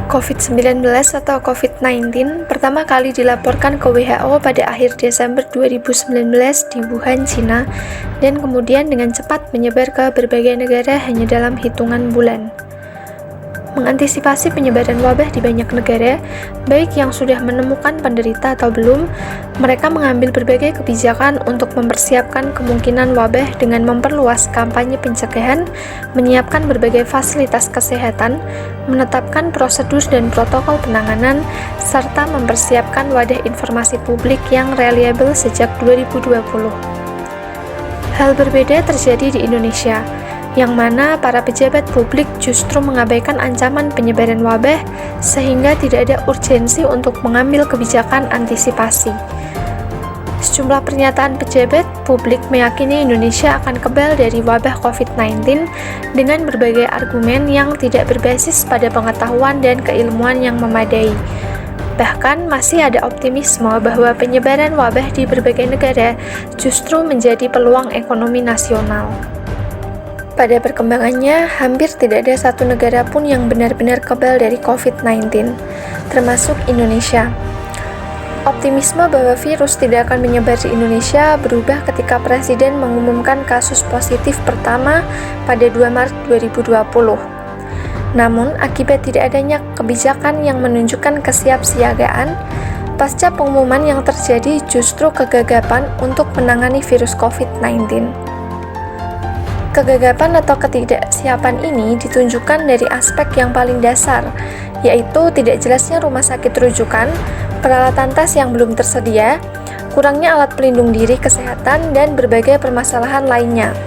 COVID-19 atau COVID-19 pertama kali dilaporkan ke WHO pada akhir Desember 2019 di Wuhan, Cina, dan kemudian dengan cepat menyebar ke berbagai negara hanya dalam hitungan bulan. Mengantisipasi penyebaran wabah di banyak negara, baik yang sudah menemukan penderita atau belum, mereka mengambil berbagai kebijakan untuk mempersiapkan kemungkinan wabah dengan memperluas kampanye pencegahan, menyiapkan berbagai fasilitas kesehatan, menetapkan prosedur dan protokol penanganan, serta mempersiapkan wadah informasi publik yang reliable sejak 2020. Hal berbeda terjadi di Indonesia, yang mana para pejabat publik justru mengabaikan ancaman penyebaran wabah sehingga tidak ada urgensi untuk mengambil kebijakan antisipasi. Sejumlah pernyataan pejabat publik meyakini Indonesia akan kebal dari wabah COVID-19 dengan berbagai argumen yang tidak berbasis pada pengetahuan dan keilmuan yang memadai. Bahkan masih ada optimisme bahwa penyebaran wabah di berbagai negara justru menjadi peluang ekonomi nasional. Pada perkembangannya, hampir tidak ada satu negara pun yang benar-benar kebal dari COVID-19, termasuk Indonesia. Optimisme bahwa virus tidak akan menyebar di Indonesia berubah ketika Presiden mengumumkan kasus positif pertama pada 2 Maret 2020. Namun, akibat tidak adanya kebijakan yang menunjukkan kesiapsiagaan, pasca pengumuman yang terjadi justru kegagapan untuk menangani virus COVID-19. Kegagapan atau ketidaksiapan ini ditunjukkan dari aspek yang paling dasar, yaitu tidak jelasnya rumah sakit rujukan, peralatan tes yang belum tersedia, kurangnya alat pelindung diri kesehatan, dan berbagai permasalahan lainnya.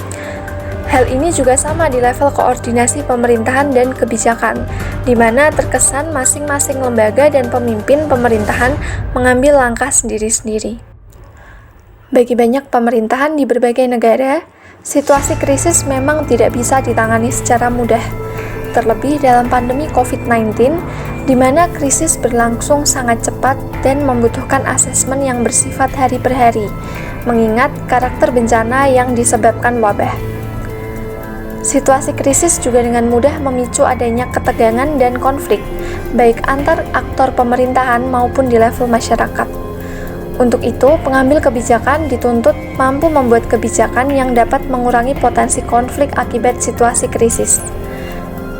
Hal ini juga sama di level koordinasi pemerintahan dan kebijakan, di mana terkesan masing-masing lembaga dan pemimpin pemerintahan mengambil langkah sendiri-sendiri. Bagi banyak pemerintahan di berbagai negara, situasi krisis memang tidak bisa ditangani secara mudah, terlebih dalam pandemi COVID-19, di mana krisis berlangsung sangat cepat dan membutuhkan asesmen yang bersifat hari per hari, mengingat karakter bencana yang disebabkan wabah. Situasi krisis juga dengan mudah memicu adanya ketegangan dan konflik, baik antar aktor pemerintahan maupun di level masyarakat. Untuk itu, pengambil kebijakan dituntut mampu membuat kebijakan yang dapat mengurangi potensi konflik akibat situasi krisis.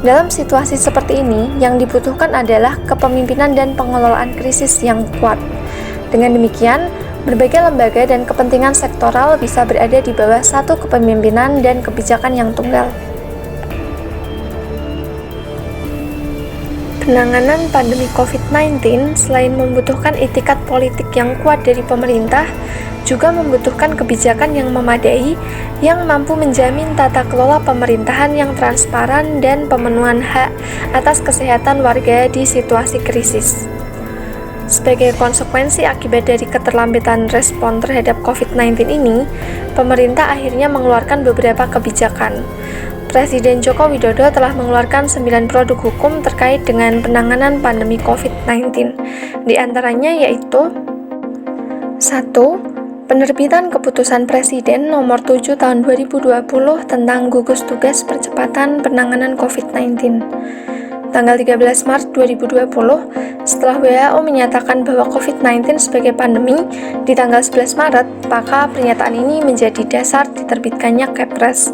Dalam situasi seperti ini, yang dibutuhkan adalah kepemimpinan dan pengelolaan krisis yang kuat. Dengan demikian, berbagai lembaga dan kepentingan sektoral bisa berada di bawah satu kepemimpinan dan kebijakan yang tunggal. Penanganan pandemi COVID-19 selain membutuhkan itikat politik yang kuat dari pemerintah, juga membutuhkan kebijakan yang memadai yang mampu menjamin tata kelola pemerintahan yang transparan dan pemenuhan hak atas kesehatan warga di situasi krisis. Sebagai konsekuensi akibat dari keterlambatan respon terhadap COVID-19 ini, pemerintah akhirnya mengeluarkan beberapa kebijakan. Presiden Joko Widodo telah mengeluarkan 9 produk hukum terkait dengan penanganan pandemi COVID-19. Di antaranya yaitu 1. Penerbitan Keputusan Presiden Nomor 7 Tahun 2020 tentang gugus tugas percepatan penanganan COVID-19. Tanggal 13 Maret 2020, setelah WHO menyatakan bahwa COVID-19 sebagai pandemi di tanggal 11 Maret, maka pernyataan ini menjadi dasar diterbitkannya Kepres.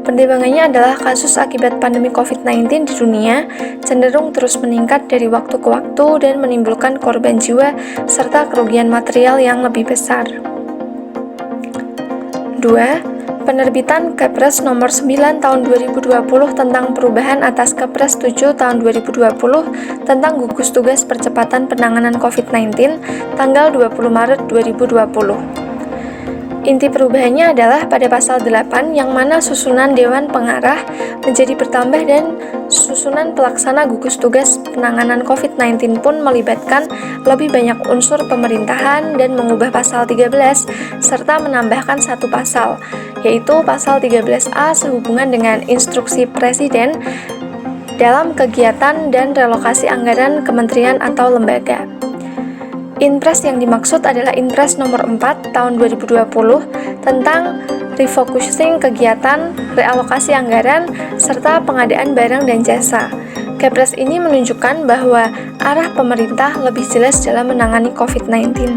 Pertimbangannya adalah kasus akibat pandemi COVID-19 di dunia cenderung terus meningkat dari waktu ke waktu dan menimbulkan korban jiwa serta kerugian material yang lebih besar. 2. Penerbitan Kepres Nomor 9 Tahun 2020 tentang perubahan atas Kepres 7 Tahun 2020 tentang gugus tugas percepatan penanganan COVID-19 tanggal 20 Maret 2020. Inti perubahannya adalah pada pasal 8 yang mana susunan Dewan Pengarah menjadi bertambah dan susunan pelaksana gugus tugas penanganan COVID-19 pun melibatkan lebih banyak unsur pemerintahan dan mengubah pasal 13 serta menambahkan satu pasal, yaitu pasal 13A sehubungan dengan instruksi Presiden dalam kegiatan dan relokasi anggaran kementerian atau lembaga. Inpres yang dimaksud adalah Inpres nomor 4 tahun 2020 tentang refocusing kegiatan, realokasi anggaran, serta pengadaan barang dan jasa. Kepres ini menunjukkan bahwa arah pemerintah lebih jelas dalam menangani COVID-19.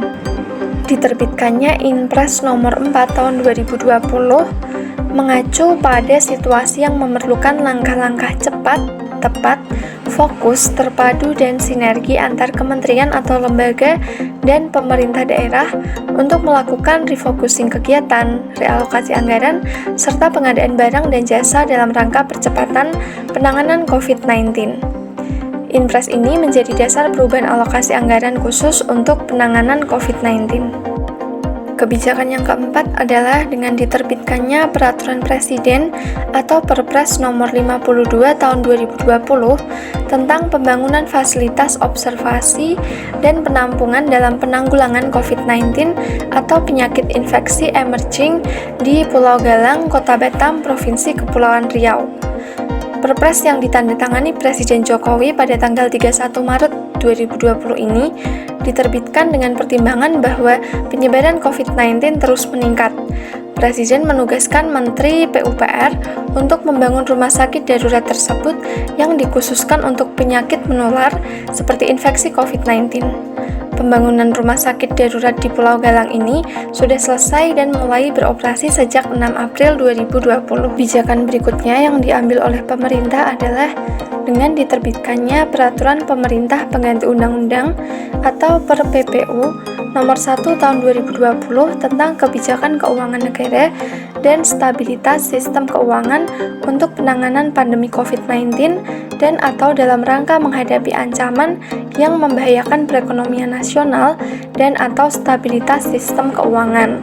Diterbitkannya Inpres nomor 4 tahun 2020 mengacu pada situasi yang memerlukan langkah-langkah cepat, tepat, fokus, terpadu, dan sinergi antar kementerian atau lembaga dan pemerintah daerah untuk melakukan refocusing kegiatan, realokasi anggaran, serta pengadaan barang dan jasa dalam rangka percepatan penanganan COVID-19. Inpres ini menjadi dasar perubahan alokasi anggaran khusus untuk penanganan COVID-19. Kebijakan yang keempat adalah dengan diterbitkannya Peraturan Presiden atau Perpres nomor 52 tahun 2020 tentang pembangunan fasilitas observasi dan penampungan dalam penanggulangan COVID-19 atau penyakit infeksi emerging di Pulau Galang, Kota Batam, Provinsi Kepulauan Riau. Perpres yang ditandatangani Presiden Jokowi pada tanggal 31 Maret 2020 ini diterbitkan dengan pertimbangan bahwa penyebaran COVID-19 terus meningkat. Presiden menugaskan Menteri PUPR untuk membangun rumah sakit darurat tersebut yang dikhususkan untuk penyakit menular seperti infeksi COVID-19. Pembangunan rumah sakit darurat di Pulau Galang ini sudah selesai dan mulai beroperasi sejak 6 April 2020. Kebijakan berikutnya yang diambil oleh pemerintah adalah dengan diterbitkannya Peraturan Pemerintah Pengganti Undang-Undang atau Per-PPU nomor 1 tahun 2020 tentang kebijakan keuangan negara dan stabilitas sistem keuangan untuk penanganan pandemi COVID-19 dan atau dalam rangka menghadapi ancaman yang membahayakan perekonomian nasional dan atau stabilitas sistem keuangan.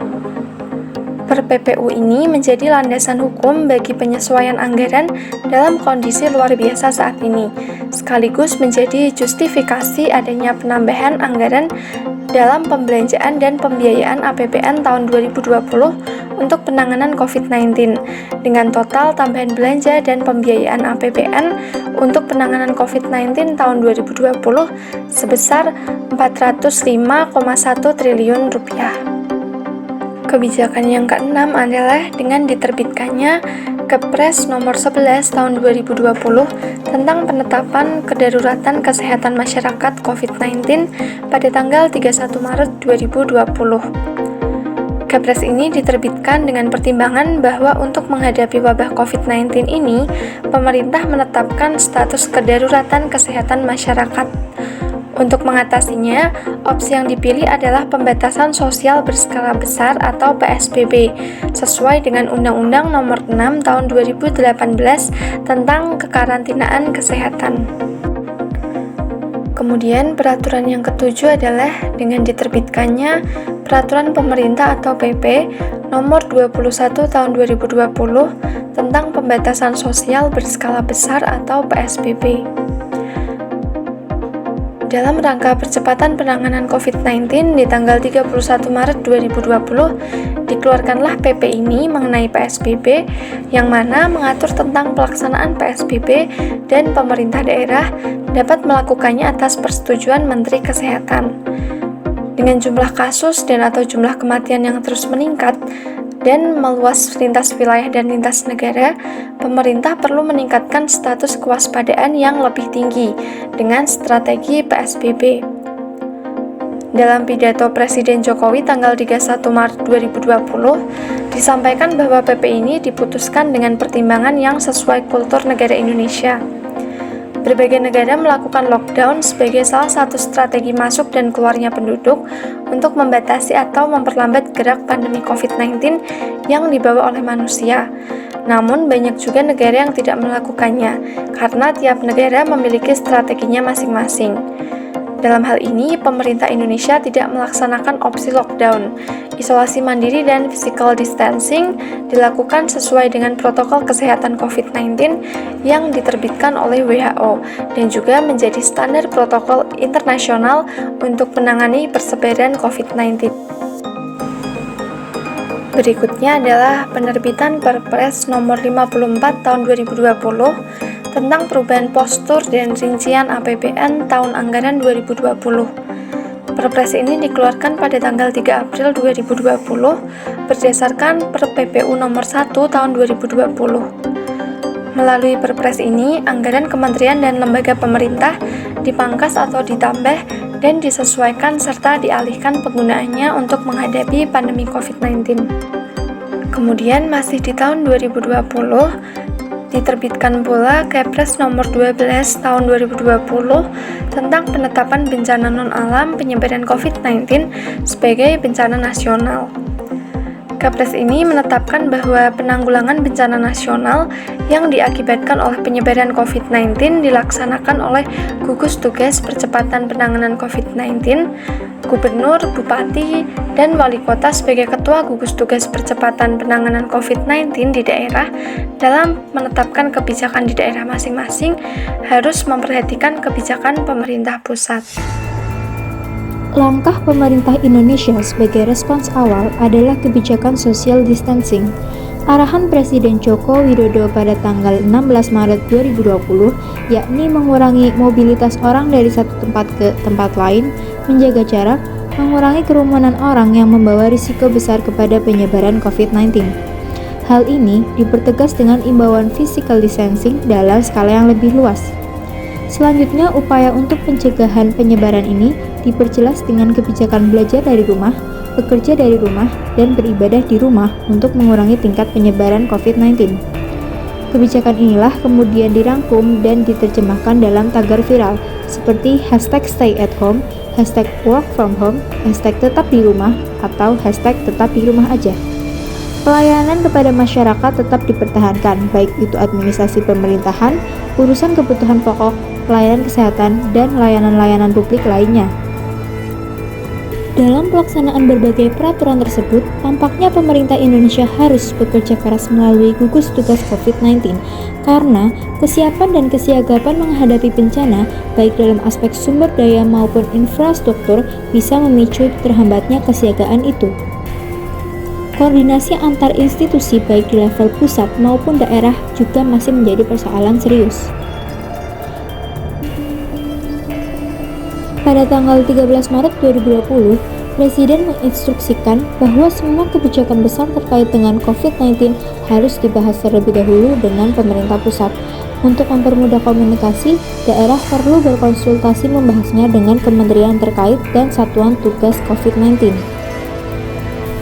Per-PPU ini menjadi landasan hukum bagi penyesuaian anggaran dalam kondisi luar biasa saat ini, sekaligus menjadi justifikasi adanya penambahan anggaran dalam pembelanjaan dan pembiayaan APBN tahun 2020 untuk penanganan COVID-19, dengan total tambahan belanja dan pembiayaan APBN untuk penanganan COVID-19 tahun 2020 sebesar Rp405,1 triliun. Kebijakan yang keenam adalah dengan diterbitkannya Kepres nomor 11 tahun 2020 tentang penetapan kedaruratan kesehatan masyarakat COVID-19 pada tanggal 31 Maret 2020. Kepres ini diterbitkan dengan pertimbangan bahwa untuk menghadapi wabah COVID-19 ini, pemerintah menetapkan status kedaruratan kesehatan masyarakat. Untuk mengatasinya, opsi yang dipilih adalah pembatasan sosial berskala besar atau PSBB, sesuai dengan Undang-Undang Nomor 6 Tahun 2018 tentang kekarantinaan kesehatan. Kemudian peraturan yang ketujuh adalah dengan diterbitkannya Peraturan Pemerintah atau PP Nomor 21 Tahun 2020 tentang pembatasan sosial berskala besar atau PSBB. Dalam rangka percepatan penanganan COVID-19 di tanggal 31 Maret 2020, dikeluarkanlah PP ini mengenai PSBB yang mana mengatur tentang pelaksanaan PSBB dan pemerintah daerah dapat melakukannya atas persetujuan Menteri Kesehatan. Dengan jumlah kasus dan atau jumlah kematian yang terus meningkat dan meluas lintas wilayah dan lintas negara, pemerintah perlu meningkatkan status kewaspadaan yang lebih tinggi dengan strategi PSBB. Dalam pidato Presiden Jokowi tanggal 31 Maret 2020, disampaikan bahwa PP ini diputuskan dengan pertimbangan yang sesuai kultur negara Indonesia. Berbagai negara melakukan lockdown sebagai salah satu strategi masuk dan keluarnya penduduk untuk membatasi atau memperlambat gerak pandemi COVID-19 yang dibawa oleh manusia. Namun, banyak juga negara yang tidak melakukannya, karena tiap negara memiliki strateginya masing-masing. Dalam hal ini, pemerintah Indonesia tidak melaksanakan opsi lockdown. Isolasi mandiri dan physical distancing dilakukan sesuai dengan protokol kesehatan COVID-19 yang diterbitkan oleh WHO dan juga menjadi standar protokol internasional untuk menangani persebaran COVID-19. Berikutnya adalah penerbitan Perpres nomor 54 tahun 2020 tentang perubahan postur dan rincian APBN tahun anggaran 2020. Perpres ini dikeluarkan pada tanggal 3 April 2020 berdasarkan Per-PPU nomor 1 tahun 2020. Melalui Perpres ini, anggaran kementerian dan lembaga pemerintah dipangkas atau ditambah dan disesuaikan serta dialihkan penggunaannya untuk menghadapi pandemi COVID-19. Kemudian masih di tahun 2020, diterbitkan pula Kepres nomor 12 tahun 2020 tentang penetapan bencana non-alam penyebaran COVID-19 sebagai bencana nasional. Kepres ini menetapkan bahwa penanggulangan bencana nasional yang diakibatkan oleh penyebaran COVID-19 dilaksanakan oleh gugus tugas percepatan penanganan COVID-19, gubernur, bupati, dan wali kota sebagai ketua gugus tugas percepatan penanganan COVID-19 di daerah dalam menetapkan kebijakan di daerah masing-masing harus memperhatikan kebijakan pemerintah pusat. Langkah pemerintah Indonesia sebagai respons awal adalah kebijakan social distancing. Arahan Presiden Joko Widodo pada tanggal 16 Maret 2020, yakni mengurangi mobilitas orang dari satu tempat ke tempat lain, menjaga jarak, mengurangi kerumunan orang yang membawa risiko besar kepada penyebaran COVID-19. Hal ini dipertegas dengan imbauan physical distancing dalam skala yang lebih luas. Selanjutnya, upaya untuk pencegahan penyebaran ini diperjelas dengan kebijakan belajar dari rumah, bekerja dari rumah, dan beribadah di rumah untuk mengurangi tingkat penyebaran COVID-19. Kebijakan inilah kemudian dirangkum dan diterjemahkan dalam tagar viral seperti #StayAtHome, #WorkFromHome, #tetap di rumah, atau #tetap di rumah aja. Pelayanan kepada masyarakat tetap dipertahankan, baik itu administrasi pemerintahan, urusan kebutuhan pokok, pelayanan kesehatan, dan layanan-layanan publik lainnya. Dalam pelaksanaan berbagai peraturan tersebut, tampaknya pemerintah Indonesia harus bekerja keras melalui gugus tugas COVID-19 karena kesiapan dan kesiagapan menghadapi bencana, baik dalam aspek sumber daya maupun infrastruktur, bisa memicu terhambatnya kesiagaan itu. Koordinasi antar institusi baik di level pusat maupun daerah juga masih menjadi persoalan serius. Pada tanggal 13 Maret 2020, Presiden menginstruksikan bahwa semua kebijakan besar terkait dengan COVID-19 harus dibahas terlebih dahulu dengan pemerintah pusat. Untuk mempermudah komunikasi, daerah perlu berkonsultasi membahasnya dengan kementerian terkait dan satuan tugas COVID-19.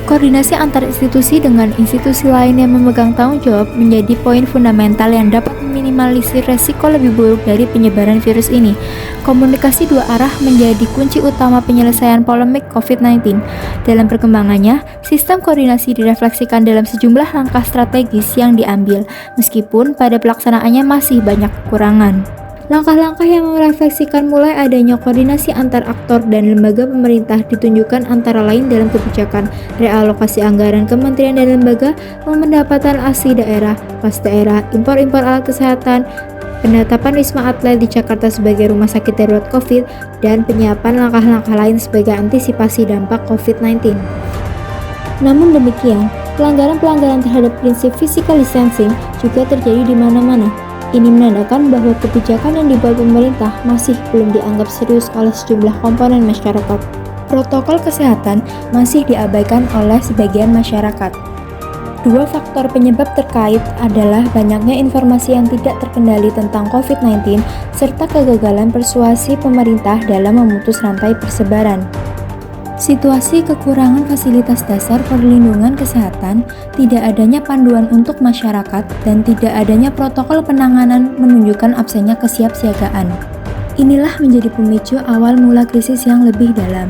Koordinasi antar institusi dengan institusi lain yang memegang tanggung jawab menjadi poin fundamental yang dapat meminimalisir resiko lebih buruk dari penyebaran virus ini. Komunikasi dua arah menjadi kunci utama penyelesaian polemik COVID-19. Dalam perkembangannya, sistem koordinasi direfleksikan dalam sejumlah langkah strategis yang diambil, meskipun pada pelaksanaannya masih banyak kekurangan. Langkah-langkah yang merefleksikan mulai adanya koordinasi antar aktor dan lembaga pemerintah ditunjukkan antara lain dalam kebijakan realokasi anggaran kementerian dan lembaga, pendapatan asli daerah, pas daerah, impor alat kesehatan, penetapan Wisma Atlet di Jakarta sebagai rumah sakit darurat COVID, dan penyiapan langkah-langkah lain sebagai antisipasi dampak COVID-19. Namun demikian, pelanggaran-pelanggaran terhadap prinsip physical distancing juga terjadi di mana-mana. Ini menandakan bahwa kebijakan yang dibuat pemerintah masih belum dianggap serius oleh sejumlah komponen masyarakat. Protokol kesehatan masih diabaikan oleh sebagian masyarakat. Dua faktor penyebab terkait adalah banyaknya informasi yang tidak terkendali tentang COVID-19 serta kegagalan persuasi pemerintah dalam memutus rantai persebaran. Situasi kekurangan fasilitas dasar perlindungan kesehatan, tidak adanya panduan untuk masyarakat, dan tidak adanya protokol penanganan menunjukkan absennya kesiapsiagaan. Inilah menjadi pemicu awal mula krisis yang lebih dalam.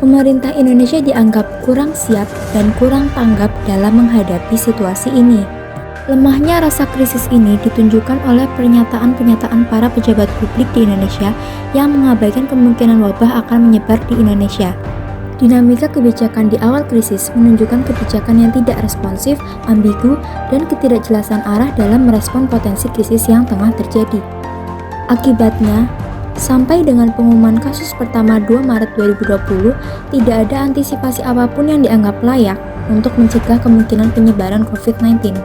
Pemerintah Indonesia dianggap kurang siap dan kurang tanggap dalam menghadapi situasi ini. Lemahnya rasa krisis ini ditunjukkan oleh pernyataan-pernyataan para pejabat publik di Indonesia yang mengabaikan kemungkinan wabah akan menyebar di Indonesia. Dinamika kebijakan di awal krisis menunjukkan kebijakan yang tidak responsif, ambigu, dan ketidakjelasan arah dalam merespon potensi krisis yang tengah terjadi. Akibatnya, sampai dengan pengumuman kasus pertama 2 Maret 2020, tidak ada antisipasi apapun yang dianggap layak untuk mencegah kemungkinan penyebaran COVID-19.